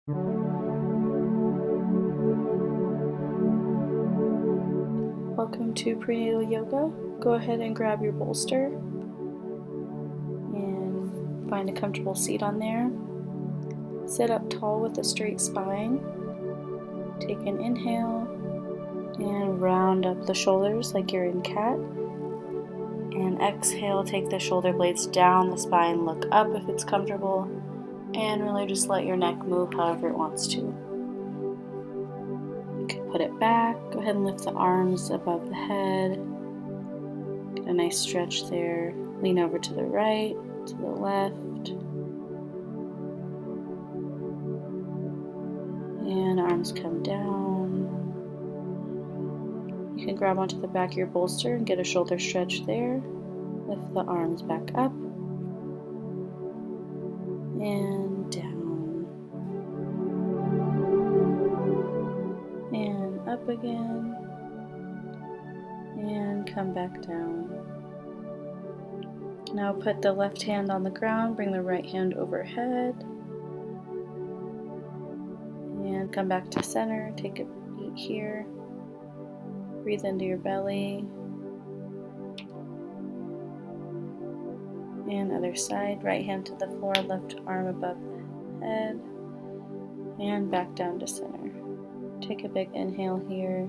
Welcome to Prenatal Yoga. Go ahead and grab your bolster and find a comfortable seat on there. Sit up tall with a straight spine. Take an inhale and round up the shoulders like you're in cat. And exhale, take the shoulder blades down the spine, look up if it's comfortable, and really just let your neck move however it wants to. You can put it back, go ahead and lift the arms above the head. Get a nice stretch there. Lean over to the right, to the left. And arms come down. You can grab onto the back of your bolster and get a shoulder stretch there. Lift the arms back up and down and up again and come back down. Now put the left hand on the ground, bring the right hand overhead and come back to center. Take a beat here. Breathe into your belly. And other side, right hand to the floor, left arm above the head, and back down to center. Take a big inhale here,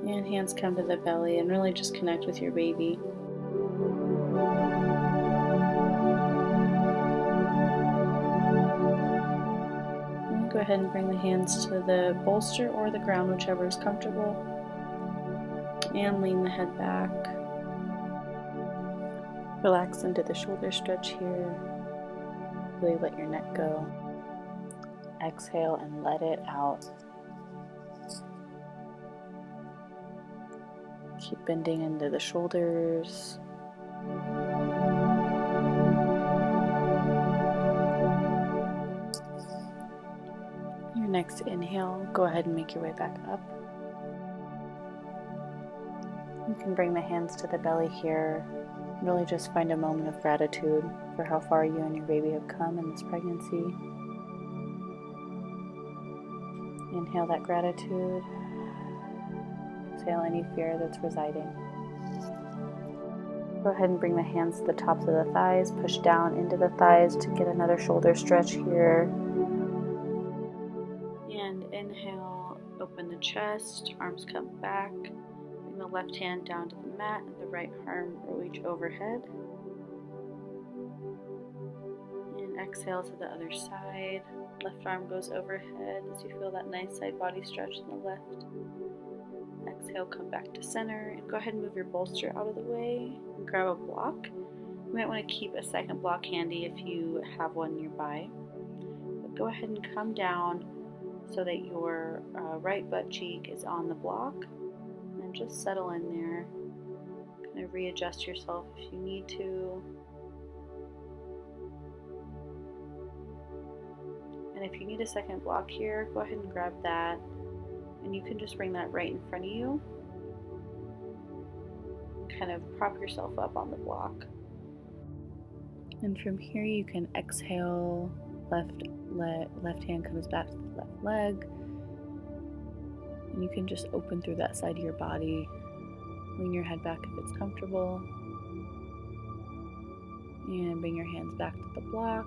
and hands come to the belly, and really just connect with your baby. And go ahead and bring the hands to the bolster or the ground, whichever is comfortable, and lean the head back. Relax into the shoulder stretch here. Really let your neck go. Exhale and let it out. Keep bending into the shoulders. Your next inhale, go ahead and make your way back up. You can bring the hands to the belly here. Really just find a moment of gratitude for how far you and your baby have come in this pregnancy. Inhale that gratitude. Exhale any fear that's residing. Go ahead and bring the hands to the tops of the thighs. Push down into the thighs to get another shoulder stretch here. And inhale, open the chest, arms come back. Bring the left hand down to the mat and the right arm reach overhead. And exhale to the other side. Left arm goes overhead as you feel that nice side body stretch in the left. Exhale, come back to center, and go ahead and move your bolster out of the way and grab a block. You might want to keep a second block handy if you have one nearby. But go ahead and come down so that your right butt cheek is on the block, and just settle in there. Kind of readjust yourself if you need to. And if you need a second block here, go ahead and grab that. And you can just bring that right in front of you. Kind of prop yourself up on the block. And from here you can exhale, left hand comes back to the left leg. And you can just open through that side of your body. Lean your head back if it's comfortable. And bring your hands back to the block.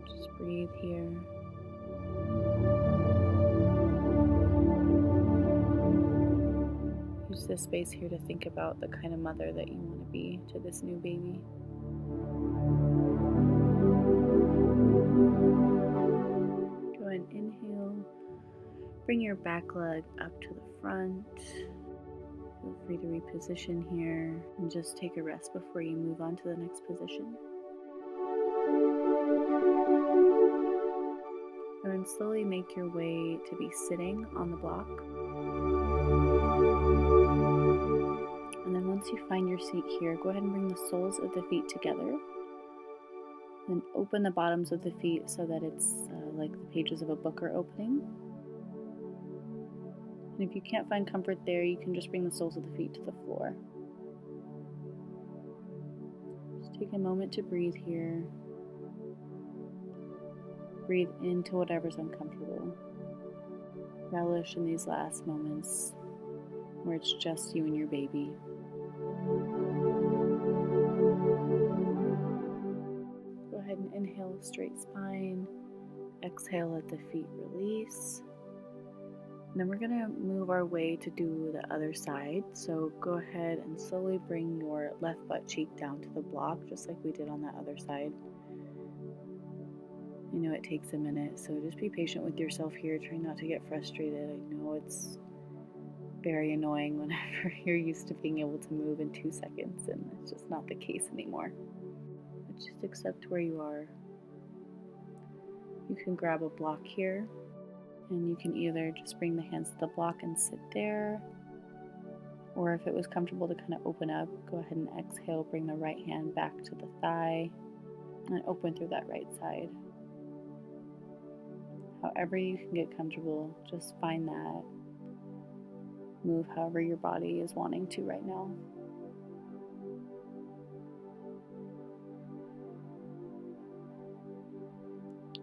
Just breathe here. Use this space here to think about the kind of mother that you want to be to this new baby. Go ahead and inhale. Bring your back leg up to the front. Feel free to reposition here and just take a rest before you move on to the next position. And then slowly make your way to be sitting on the block. And then once you find your seat here, go ahead and bring the soles of the feet together. Then open the bottoms of the feet so that it's like the pages of a book are opening. And if you can't find comfort there, you can just bring the soles of the feet to the floor. Just Take a moment to breathe here. Breathe into whatever's uncomfortable. Relish in these last moments where it's just you and your baby. Go ahead and inhale, straight spine. Exhale, let the feet release. And then we're going to move our way to do the other side. So go ahead and slowly bring your left butt cheek down to the block, just like we did on that other side. I know it takes a minute, so just be patient with yourself here. Try not to get frustrated. I know it's very annoying whenever you're used to being able to move in 2 seconds, and it's just not the case anymore. But just accept where you are. You can grab a block here, and you can either just bring the hands to the block and sit there, or if it was comfortable to kind of open up, go ahead and exhale, bring the right hand back to the thigh, and open through that right side. However you can get comfortable, just find that. Move however your body is wanting to right now.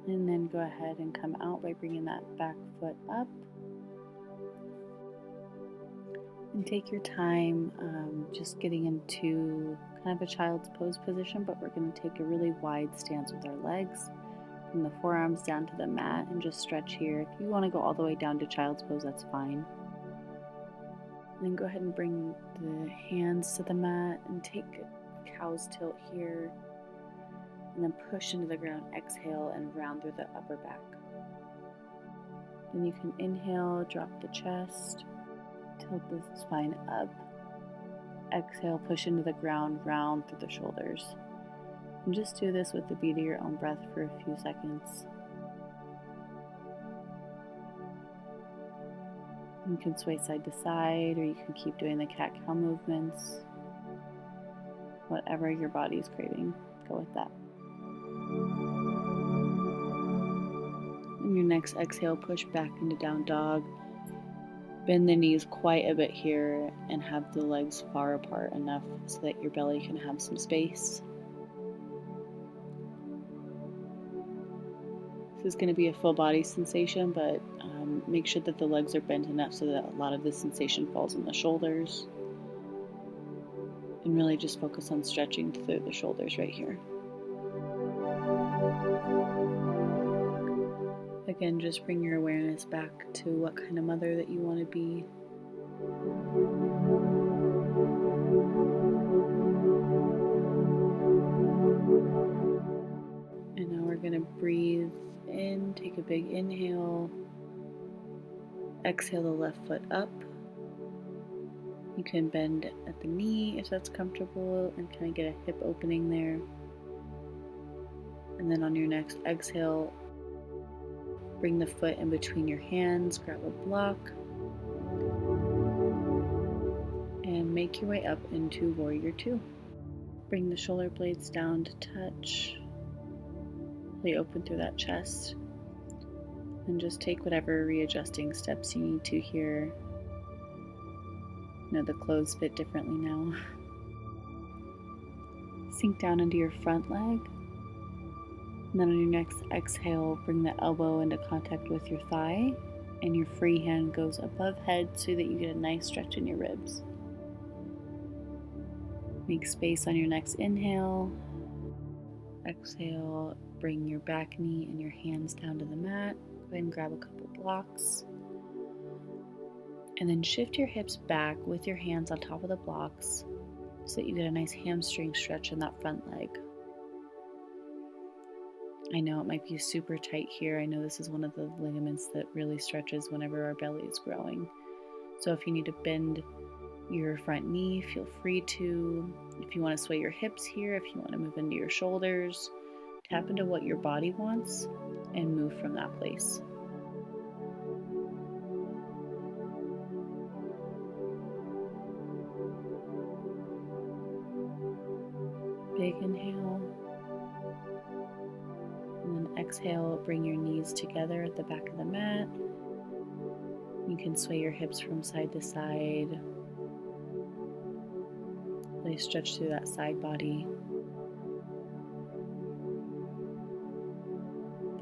And then go ahead and come out by bringing that back foot up. And take your time just getting into kind of a child's pose position, but we're going to take a really wide stance with our legs. Bring the forearms down to the mat and just stretch here. If you want to go all the way down to child's pose, that's fine. And then go ahead and bring the hands to the mat and take a cow's tilt here. And then push into the ground, exhale, and round through the upper back. Then you can inhale, drop the chest, tilt the spine up. Exhale, push into the ground, round through the shoulders. And just do this with the beat of your own breath for a few seconds. You can sway side to side, or you can keep doing the cat-cow movements. Whatever your body's craving, go with that. On your next exhale, push back into down dog. Bend the knees quite a bit here and have the legs far apart enough so that your belly can have some space. This is going to be a full body sensation, but make sure that the legs are bent enough so that a lot of the sensation falls on the shoulders. And really just focus on stretching through the shoulders right here. Again, just bring your awareness back to what kind of mother that you want to be. And now we're going to breathe in, take a big inhale. Exhale the left foot up. You can bend at the knee if that's comfortable and kind of get a hip opening there. And then on your next exhale, bring the foot in between your hands, grab a block, and make your way up into Warrior Two. Bring the shoulder blades down to touch. Really open through that chest. And just take whatever readjusting steps you need to here. You know, the clothes fit differently now. Sink down into your front leg. And then on your next exhale, bring the elbow into contact with your thigh. And your free hand goes above head so that you get a nice stretch in your ribs. Make space on your next inhale. Exhale, bring your back knee and your hands down to the mat. Go ahead and grab a couple blocks. And then shift your hips back with your hands on top of the blocks so that you get a nice hamstring stretch in that front leg. I know it might be super tight here. I know this is one of the ligaments that really stretches whenever our belly is growing. So if you need to bend your front knee, feel free to. If you want to sway your hips here, if you want to move into your shoulders, tap into what your body wants and move from that place. Big inhale. And then exhale, bring your knees together at the back of the mat. You can sway your hips from side to side. Really stretch through that side body.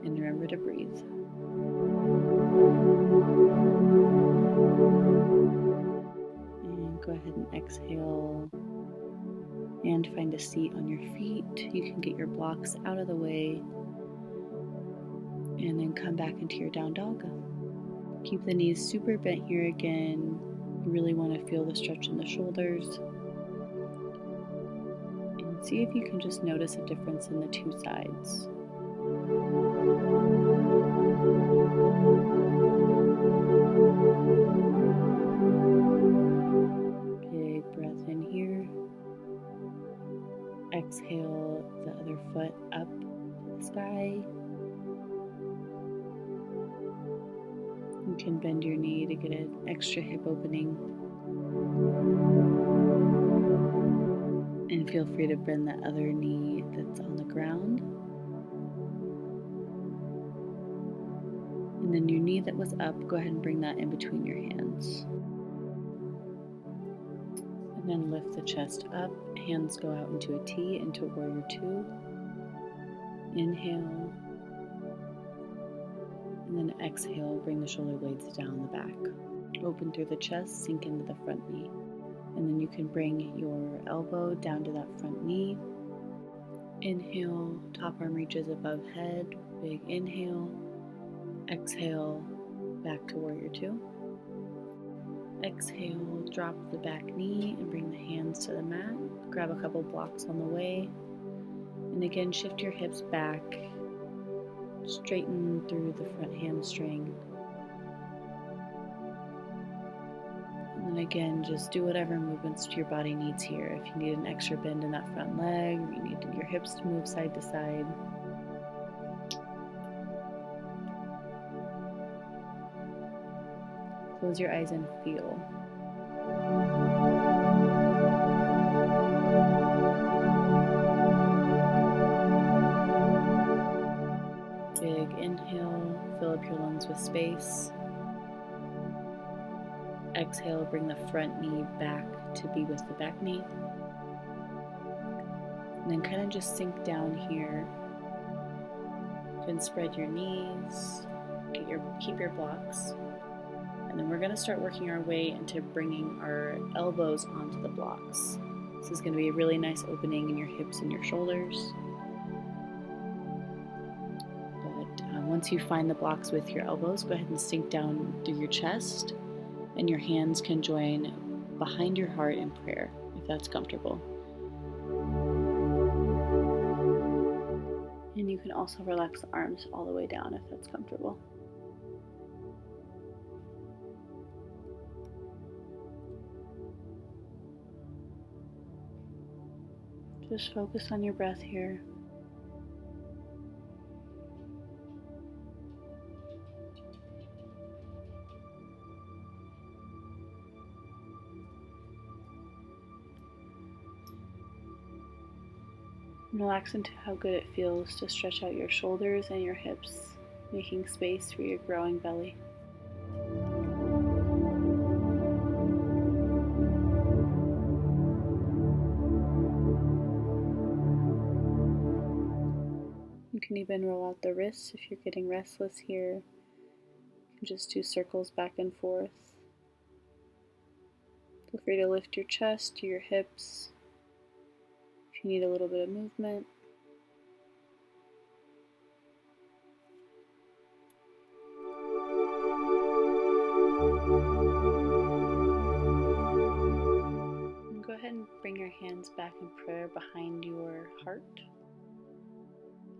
And remember to breathe. And go ahead and exhale and find a seat on your feet. You can get your blocks out of the way and then come back into your down dog. Keep the knees super bent here again. You really want to feel the stretch in the shoulders. And see if you can just notice a difference in the two sides. Big breath in here. Exhale the other foot up to the sky. You can bend your knee to get an extra hip opening. And feel free to bend the other knee that's on the ground. And then your knee that was up, go ahead and bring that in between your hands. And then lift the chest up. Hands go out into a T, into warrior two. Inhale. And then exhale, bring the shoulder blades down the back. Open through the chest, sink into the front knee. And then you can bring your elbow down to that front knee. Inhale, top arm reaches above head. Big inhale. Exhale, back to warrior two. Exhale, drop the back knee and bring the hands to the mat. Grab a couple blocks on the way. And again, shift your hips back. Straighten through the front hamstring. And then again, just do whatever movements your body needs here. If you need an extra bend in that front leg, or you need your hips to move side to side. Close your eyes and feel. Big inhale, fill up your lungs with space. Exhale, bring the front knee back to be with the back knee. And then kind of just sink down here. You can spread your knees, keep your blocks. And then we're going to start working our way into bringing our elbows onto the blocks. This is going to be a really nice opening in your hips and your shoulders. But once you find the blocks with your elbows, go ahead and sink down through your chest. And your hands can join behind your heart in prayer, if that's comfortable. And you can also relax the arms all the way down if that's comfortable. Just focus on your breath here. Relax into how good it feels to stretch out your shoulders and your hips, making space for your growing belly. You can even roll out the wrists if you're getting restless here. You can just do circles back and forth. Feel free to lift your chest to your hips if you need a little bit of movement. And go ahead and bring your hands back in prayer behind your heart.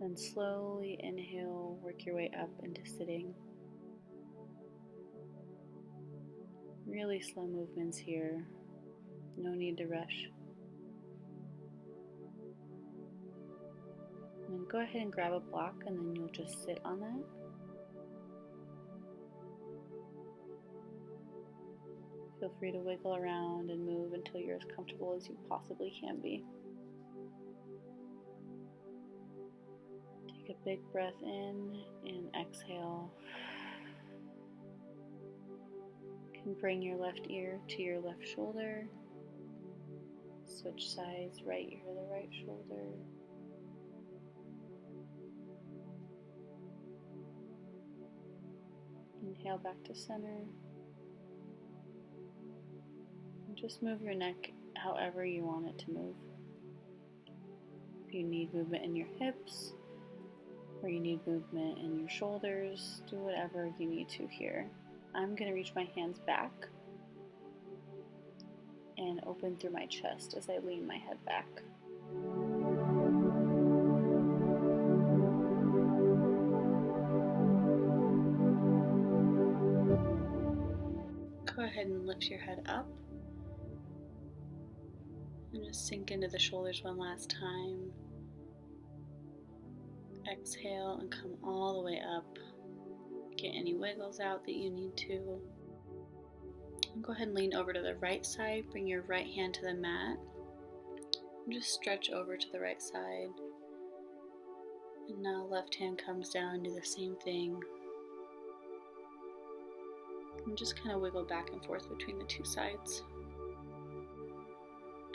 Then slowly inhale, work your way up into sitting. Really slow movements here, no need to rush. And then go ahead and grab a block and then you'll just sit on that. Feel free to wiggle around and move until you're as comfortable as you possibly can be. Take a big breath in and exhale. You can bring your left ear to your left shoulder. Switch sides, right ear to the right shoulder. Inhale back to center. And just move your neck however you want it to move. If you need movement in your hips, or you need movement in your shoulders, do whatever you need to here. I'm going to reach my hands back and open through my chest as I lean my head back. Go ahead and lift your head up and just sink into the shoulders one last time. Exhale and come all the way up. Get any wiggles out that you need to. And go ahead and lean over to the right side. Bring your right hand to the mat. And just stretch over to the right side. And now left hand comes down, do the same thing. And just kind of wiggle back and forth between the two sides.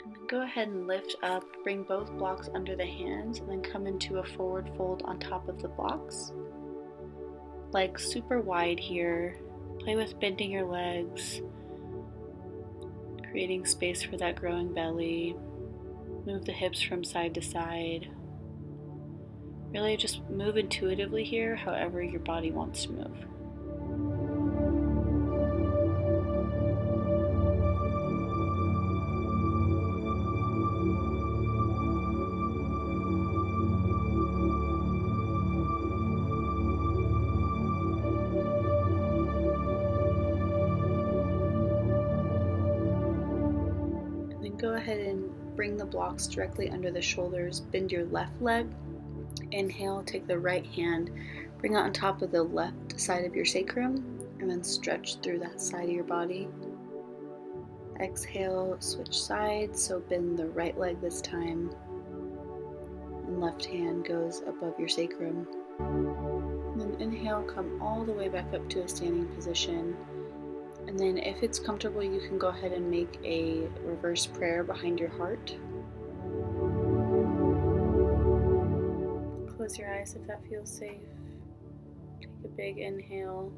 And then go ahead and lift up, bring both blocks under the hands, and then come into a forward fold on top of the blocks. Legs super wide here. Play with bending your legs, creating space for that growing belly. Move the hips from side to side. Really just move intuitively here, however your body wants to move. Go ahead and bring the blocks directly under the shoulders. Bend your left leg. Inhale, take the right hand, bring it on top of the left side of your sacrum, and then stretch through that side of your body. Exhale, switch sides, so bend the right leg this time, and left hand goes above your sacrum. And then inhale, come all the way back up to a standing position. And then if it's comfortable, you can go ahead and make a reverse prayer behind your heart. Close your eyes if that feels safe. Take a big inhale.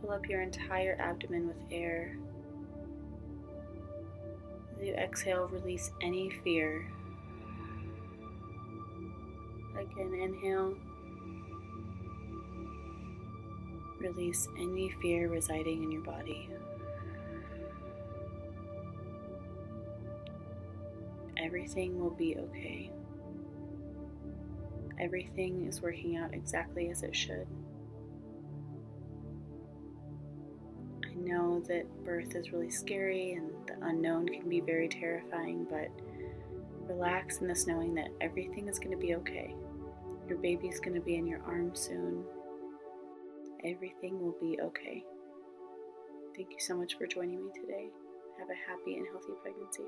Fill up your entire abdomen with air. As you exhale, release any fear. Again, inhale. Release any fear residing in your body. Everything will be okay. Everything is working out exactly as it should. I know that birth is really scary and the unknown can be very terrifying, but relax in this knowing that everything is going to be okay. Your baby's going to be in your arms soon. Everything will be okay. Thank you so much for joining me today. Have a happy and healthy pregnancy.